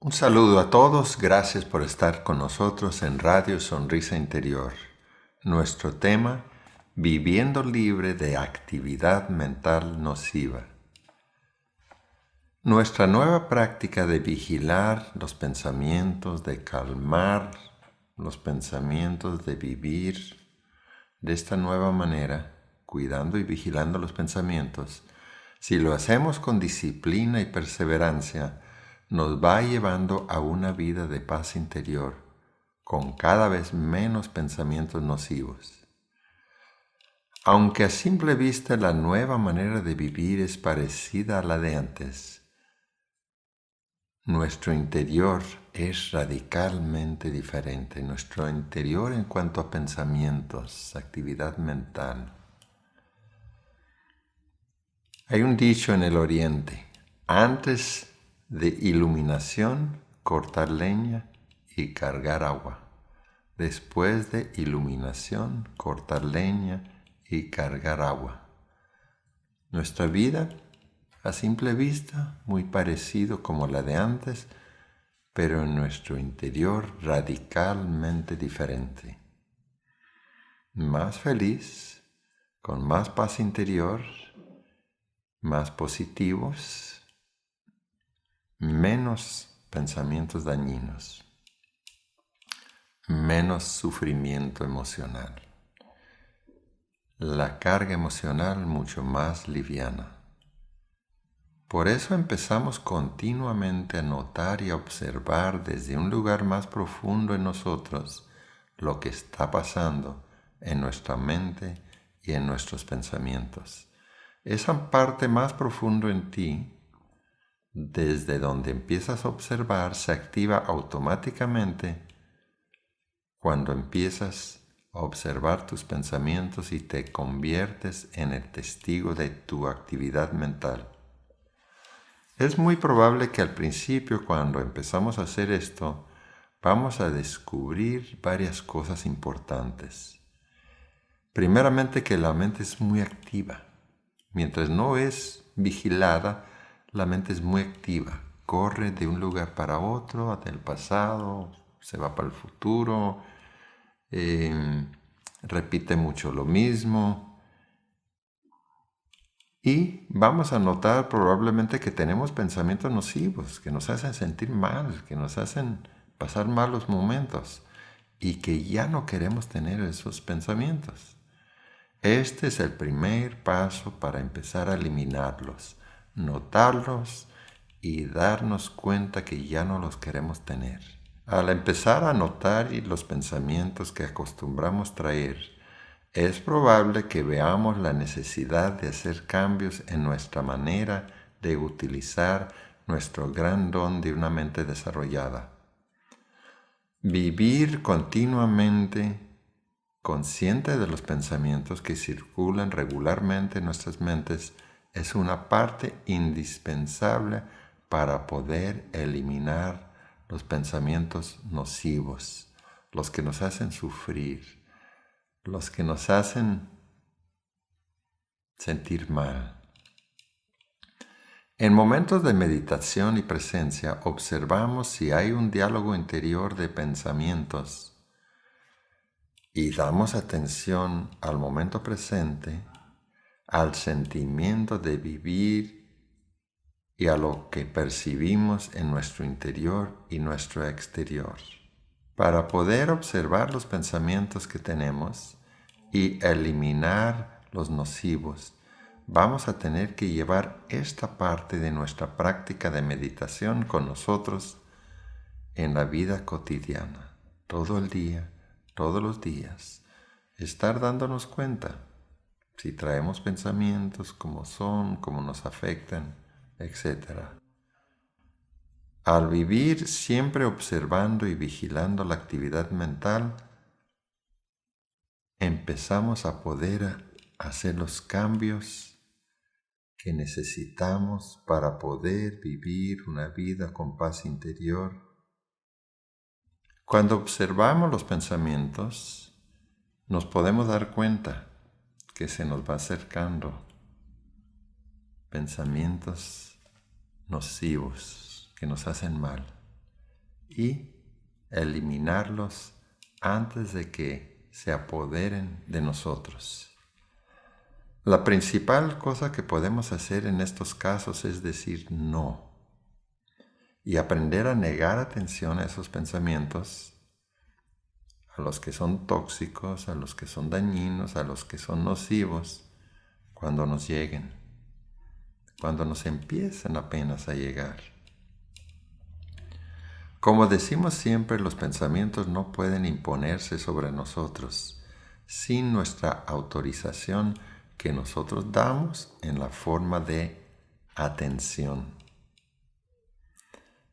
Un saludo a todos, gracias por estar con nosotros en Radio Sonrisa Interior. Nuestro tema, viviendo libre de actividad mental nociva. Nuestra nueva práctica de vigilar los pensamientos, de calmar los pensamientos, de vivir de esta nueva manera, cuidando y vigilando los pensamientos, si lo hacemos con disciplina y perseverancia, nos va llevando a una vida de paz interior, con cada vez menos pensamientos nocivos. Aunque a simple vista la nueva manera de vivir es parecida a la de antes, nuestro interior es radicalmente diferente. Nuestro interior en cuanto a pensamientos, actividad mental. Hay un dicho en el Oriente: antes de iluminación, cortar leña y cargar agua. Después de iluminación, cortar leña y cargar agua. Nuestra vida, a simple vista, muy parecido como la de antes, pero en nuestro interior radicalmente diferente. Más feliz, con más paz interior, más positivos, menos pensamientos dañinos, menos sufrimiento emocional. La carga emocional mucho más liviana. Por eso empezamos continuamente a notar y a observar desde un lugar más profundo en nosotros lo que está pasando en nuestra mente y en nuestros pensamientos. Esa parte más profundo en ti, desde donde empiezas a observar, se activa automáticamente cuando empiezas a observar tus pensamientos y te conviertes en el testigo de tu actividad mental. Es muy probable que al principio, cuando empezamos a hacer esto, vamos a descubrir varias cosas importantes. Primeramente, que la mente es muy activa. Mientras no es vigilada, la mente es muy activa. Corre de un lugar para otro, del pasado, se va para el futuro, repite mucho lo mismo. Y vamos a notar probablemente que tenemos pensamientos nocivos, que nos hacen sentir mal, que nos hacen pasar malos momentos y que ya no queremos tener esos pensamientos. Este es el primer paso para empezar a eliminarlos, notarlos y darnos cuenta que ya no los queremos tener. Al empezar a notar los pensamientos que acostumbramos traer, es probable que veamos la necesidad de hacer cambios en nuestra manera de utilizar nuestro gran don de una mente desarrollada. Vivir continuamente consciente de los pensamientos que circulan regularmente en nuestras mentes es una parte indispensable para poder eliminar los pensamientos nocivos, los que nos hacen sufrir, los que nos hacen sentir mal. En momentos de meditación y presencia observamos si hay un diálogo interior de pensamientos y damos atención al momento presente, al sentimiento de vivir y a lo que percibimos en nuestro interior y nuestro exterior. Para poder observar los pensamientos que tenemos y eliminar los nocivos, vamos a tener que llevar esta parte de nuestra práctica de meditación con nosotros en la vida cotidiana, todo el día, todos los días. Estar dándonos cuenta si traemos pensamientos, cómo son, cómo nos afectan, etc. Al vivir siempre observando y vigilando la actividad mental, empezamos a poder hacer los cambios que necesitamos para poder vivir una vida con paz interior. Cuando observamos los pensamientos, nos podemos dar cuenta que se nos va acercando pensamientos nocivos que nos hacen mal. y eliminarlos antes de que se apoderen de nosotros. La principal cosa que podemos hacer en estos casos es decir no y aprender a negar atención a esos pensamientos, a los que son tóxicos, a los que son dañinos, a los que son nocivos, cuando nos lleguen, cuando nos empiezan apenas a llegar. Como decimos siempre, los pensamientos no pueden imponerse sobre nosotros sin nuestra autorización que nosotros damos en la forma de atención.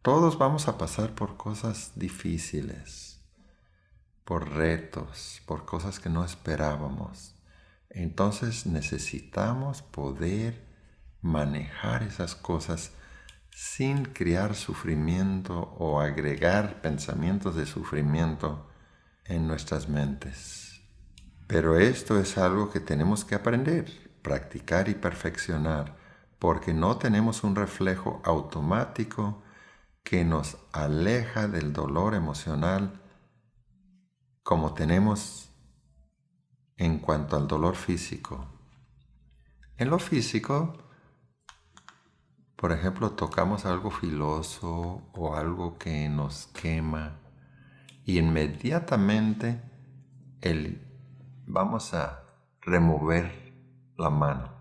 Todos vamos a pasar por cosas difíciles, por retos, por cosas que no esperábamos. Entonces necesitamos poder manejar esas cosas sin crear sufrimiento o agregar pensamientos de sufrimiento en nuestras mentes. Pero esto es algo que tenemos que aprender, practicar y perfeccionar, porque no tenemos un reflejo automático que nos aleja del dolor emocional como tenemos en cuanto al dolor físico. En lo físico, por ejemplo, tocamos algo filoso o algo que nos quema y inmediatamente vamos a remover la mano.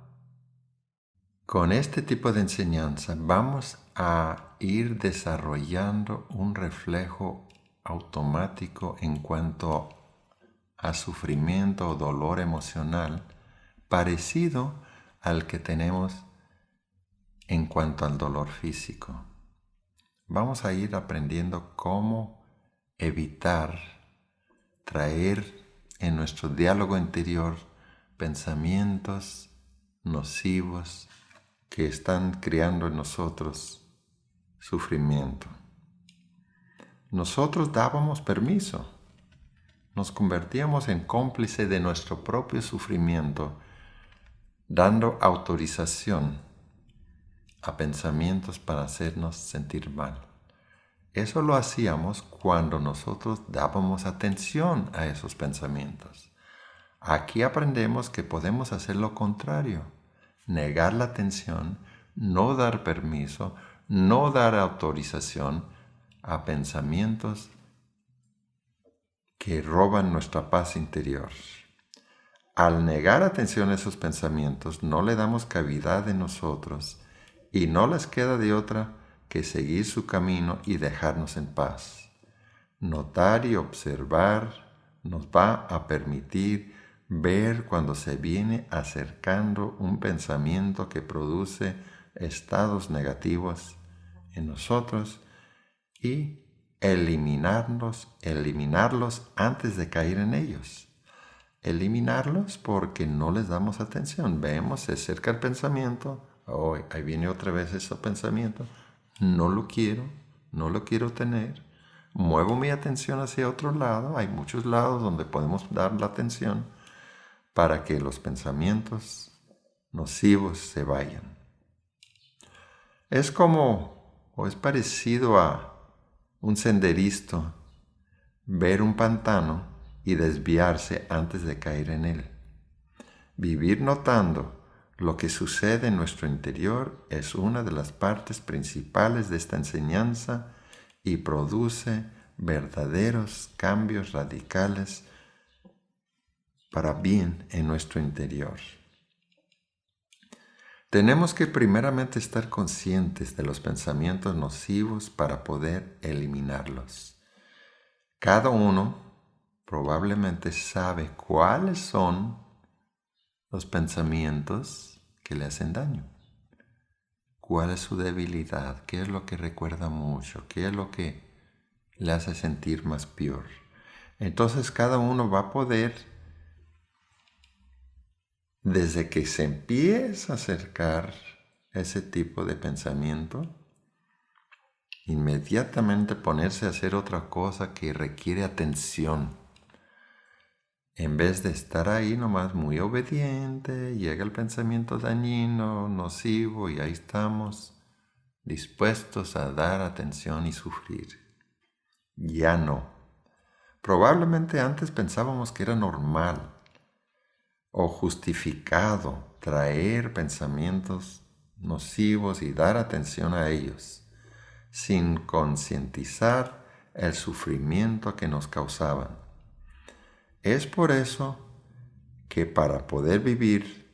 Con este tipo de enseñanza vamos a ir desarrollando un reflejo automático en cuanto a sufrimiento o dolor emocional parecido al que tenemos en cuanto al dolor físico. Vamos a ir aprendiendo cómo evitar traer en nuestro diálogo interior pensamientos nocivos que están creando en nosotros sufrimiento. Nosotros dábamos permiso, nos convertíamos en cómplice de nuestro propio sufrimiento, dando autorización a pensamientos para hacernos sentir mal. Eso lo hacíamos cuando nosotros dábamos atención a esos pensamientos. Aquí aprendemos que podemos hacer lo contrario, negar la atención, no dar permiso, no dar autorización a pensamientos que roban nuestra paz interior. Al negar atención a esos pensamientos, no le damos cavidad en nosotros y no les queda de otra que seguir su camino y dejarnos en paz. Notar y observar nos va a permitir ver cuando se viene acercando un pensamiento que produce estados negativos en nosotros y eliminarlos antes de caer en ellos. Eliminarlos porque no les damos atención. Vemos, se acerca el pensamiento, ahí viene otra vez ese pensamiento, no lo quiero tener, muevo mi atención hacia otro lado. Hay muchos lados donde podemos dar la atención para que los pensamientos nocivos se vayan. Es parecido a un senderista ver un pantano y desviarse antes de caer en él. Vivir notando lo que sucede en nuestro interior es una de las partes principales de esta enseñanza y produce verdaderos cambios radicales para bien en nuestro interior. Tenemos que primeramente estar conscientes de los pensamientos nocivos para poder eliminarlos. Cada uno probablemente sabe cuáles son los pensamientos que le hacen daño. ¿Cuál es su debilidad? ¿Qué es lo que recuerda mucho? ¿Qué es lo que le hace sentir más peor? Entonces cada uno va a poder, desde que se empieza a acercar ese tipo de pensamiento, inmediatamente ponerse a hacer otra cosa que requiere atención. En vez de estar ahí nomás muy obediente, llega el pensamiento dañino, nocivo, y ahí estamos dispuestos a dar atención y sufrir. Ya no. Probablemente antes pensábamos que era normal o justificado traer pensamientos nocivos y dar atención a ellos, sin concientizar el sufrimiento que nos causaban. Es por eso que para poder vivir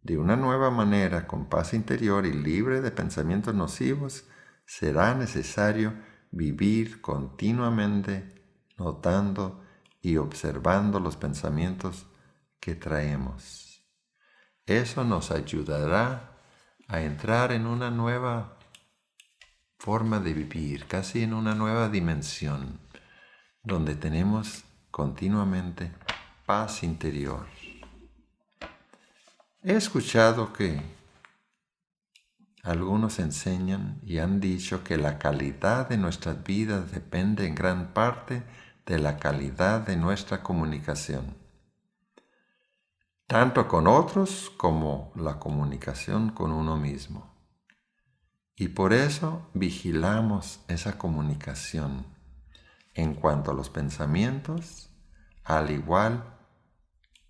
de una nueva manera, con paz interior y libre de pensamientos nocivos, será necesario vivir continuamente notando y observando los pensamientos que traemos. Eso nos ayudará a entrar en una nueva forma de vivir, casi en una nueva dimensión, donde tenemos continuamente paz interior. He escuchado que algunos enseñan y han dicho que la calidad de nuestras vidas depende en gran parte de la calidad de nuestra comunicación, tanto con otros como la comunicación con uno mismo. Y por eso vigilamos esa comunicación en cuanto a los pensamientos, al igual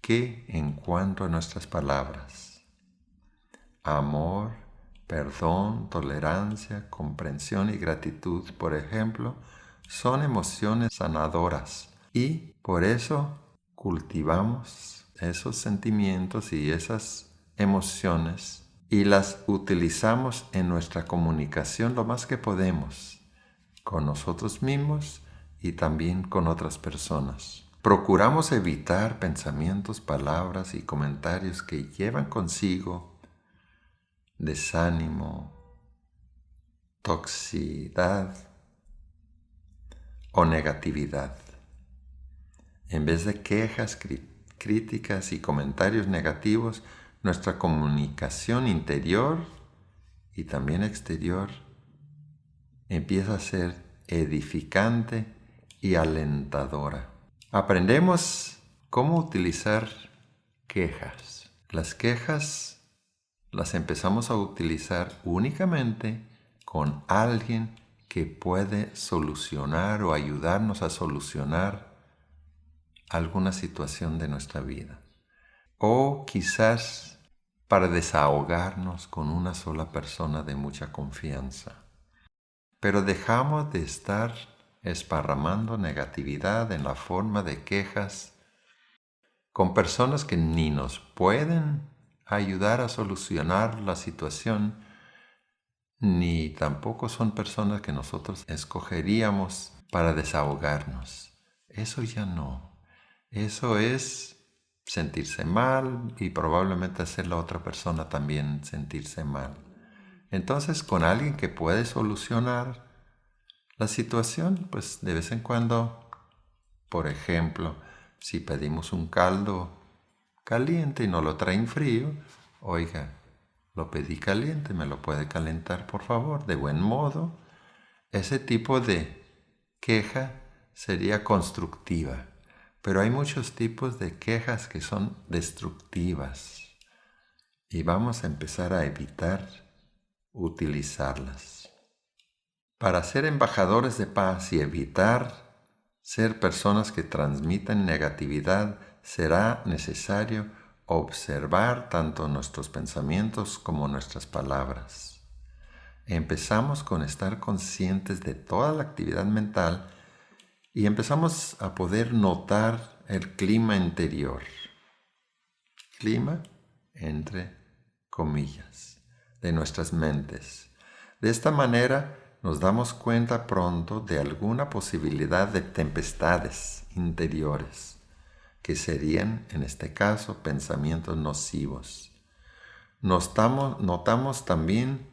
que en cuanto a nuestras palabras. Amor, perdón, tolerancia, comprensión y gratitud, por ejemplo, son emociones sanadoras y por eso cultivamos esos sentimientos y esas emociones y las utilizamos en nuestra comunicación lo más que podemos con nosotros mismos y también con otras personas. Procuramos evitar pensamientos, palabras y comentarios que llevan consigo desánimo, toxicidad o negatividad. En vez de quejas, críticas y comentarios negativos, nuestra comunicación interior y también exterior empieza a ser edificante y alentadora. Aprendemos cómo utilizar quejas. Las quejas las empezamos a utilizar únicamente con alguien que puede solucionar o ayudarnos a solucionar alguna situación de nuestra vida. O quizás para desahogarnos con una sola persona de mucha confianza. Pero dejamos de estar esparramando negatividad en la forma de quejas con personas que ni nos pueden ayudar a solucionar la situación, ni tampoco son personas que nosotros escogeríamos para desahogarnos. Eso ya no. Eso es sentirse mal y probablemente hacer la otra persona también sentirse mal. Entonces, con alguien que puede solucionar la situación, pues de vez en cuando, por ejemplo, si pedimos un caldo caliente y no lo traen frío, oiga, lo pedí caliente, ¿me lo puede calentar por favor? De buen modo. Ese tipo de queja sería constructiva, pero hay muchos tipos de quejas que son destructivas y vamos a empezar a evitar utilizarlas. Para ser embajadores de paz y evitar ser personas que transmiten negatividad, será necesario observar tanto nuestros pensamientos como nuestras palabras. Empezamos con estar conscientes de toda la actividad mental y empezamos a poder notar el clima interior. Clima, entre comillas, de nuestras mentes. De esta manera nos damos cuenta pronto de alguna posibilidad de tempestades interiores, que serían, en este caso, pensamientos nocivos. Notamos también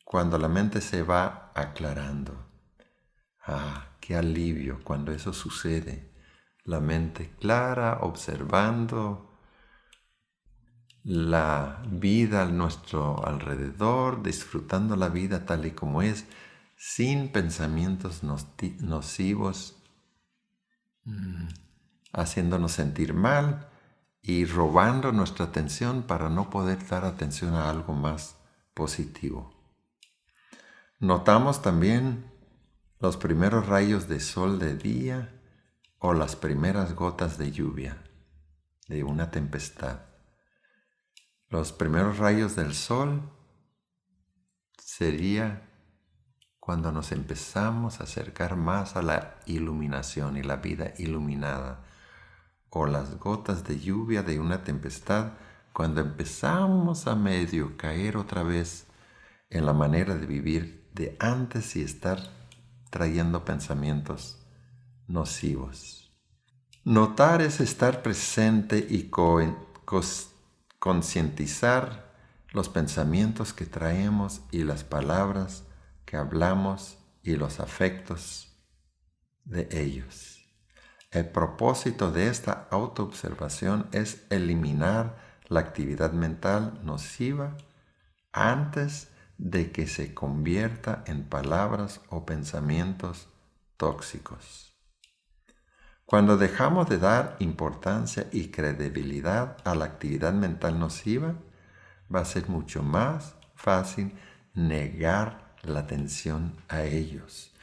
cuando la mente se va aclarando. Qué alivio cuando eso sucede. La mente clara, observando la vida a nuestro alrededor, disfrutando la vida tal y como es, sin pensamientos nocivos, haciéndonos sentir mal y robando nuestra atención para no poder dar atención a algo más positivo. Notamos también los primeros rayos de sol de día o las primeras gotas de lluvia de una tempestad. Los primeros rayos del sol sería cuando nos empezamos a acercar más a la iluminación y la vida iluminada, o las gotas de lluvia de una tempestad cuando empezamos a medio caer otra vez en la manera de vivir de antes y estar trayendo pensamientos nocivos. Notar es estar presente y concientizar los pensamientos que traemos y las palabras que hablamos y los afectos de ellos. El propósito de esta autoobservación es eliminar la actividad mental nociva antes de que se convierta en palabras o pensamientos tóxicos. Cuando dejamos de dar importancia y credibilidad a la actividad mental nociva, va a ser mucho más fácil negar la atención a ellos.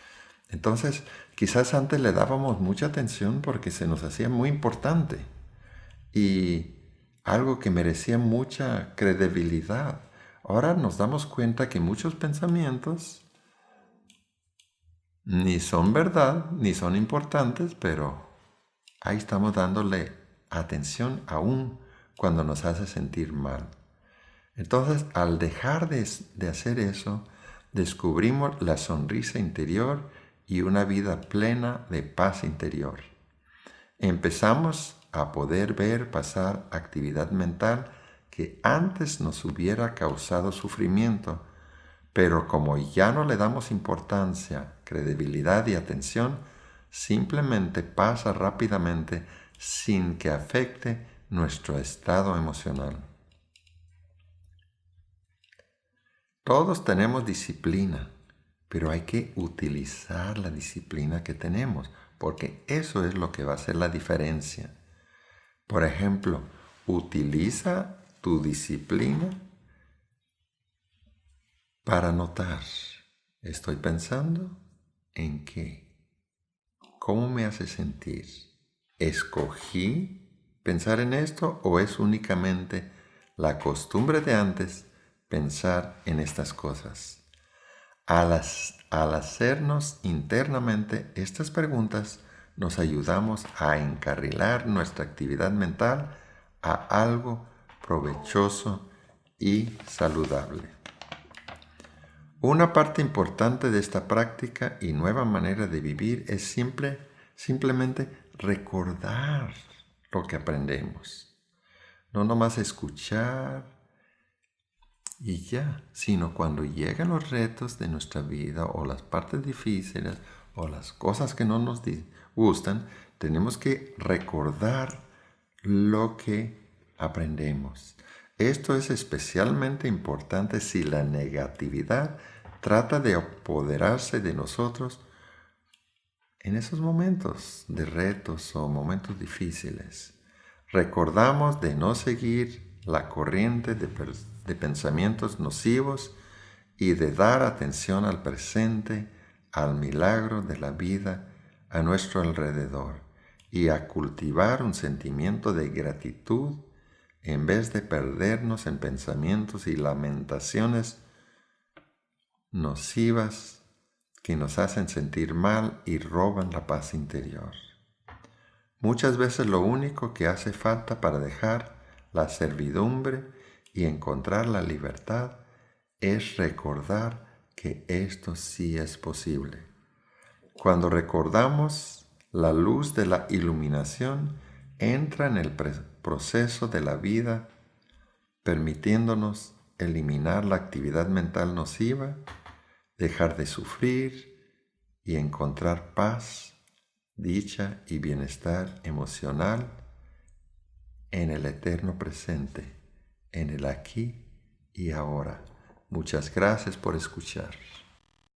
Entonces, quizás antes le dábamos mucha atención porque se nos hacía muy importante y algo que merecía mucha credibilidad. Ahora nos damos cuenta que muchos pensamientos ni son verdad, ni son importantes, pero ahí estamos dándole atención aún cuando nos hace sentir mal. Entonces, al dejar de hacer eso, descubrimos la sonrisa interior y una vida plena de paz interior. Empezamos a poder ver pasar actividad mental que antes nos hubiera causado sufrimiento, pero como ya no le damos importancia, credibilidad y atención, simplemente pasa rápidamente sin que afecte nuestro estado emocional. Todos tenemos disciplina, pero hay que utilizar la disciplina que tenemos, porque eso es lo que va a hacer la diferencia. Por ejemplo, utiliza tu disciplina para notar, ¿estoy pensando en qué? ¿Cómo me hace sentir? ¿Escogí pensar en esto o es únicamente la costumbre de antes pensar en estas cosas? Al hacernos internamente estas preguntas, nos ayudamos a encarrilar nuestra actividad mental a algo provechoso y saludable. Una parte importante de esta práctica y nueva manera de vivir es simplemente recordar lo que aprendemos. No nomás escuchar y ya, sino cuando llegan los retos de nuestra vida o las partes difíciles o las cosas que no nos gustan, tenemos que recordar lo que aprendemos. Esto es especialmente importante si la negatividad trata de apoderarse de nosotros en esos momentos de retos o momentos difíciles. Recordamos de no seguir la corriente de pensamientos nocivos y de dar atención al presente, al milagro de la vida a nuestro alrededor y a cultivar un sentimiento de gratitud en vez de perdernos en pensamientos y lamentaciones nocivas que nos hacen sentir mal y roban la paz interior. Muchas veces lo único que hace falta para dejar la servidumbre y encontrar la libertad es recordar que esto sí es posible. Cuando recordamos, la luz de la iluminación entra en el proceso de la vida, permitiéndonos eliminar la actividad mental nociva, dejar de sufrir y encontrar paz, dicha y bienestar emocional en el eterno presente, en el aquí y ahora. Muchas gracias por escuchar.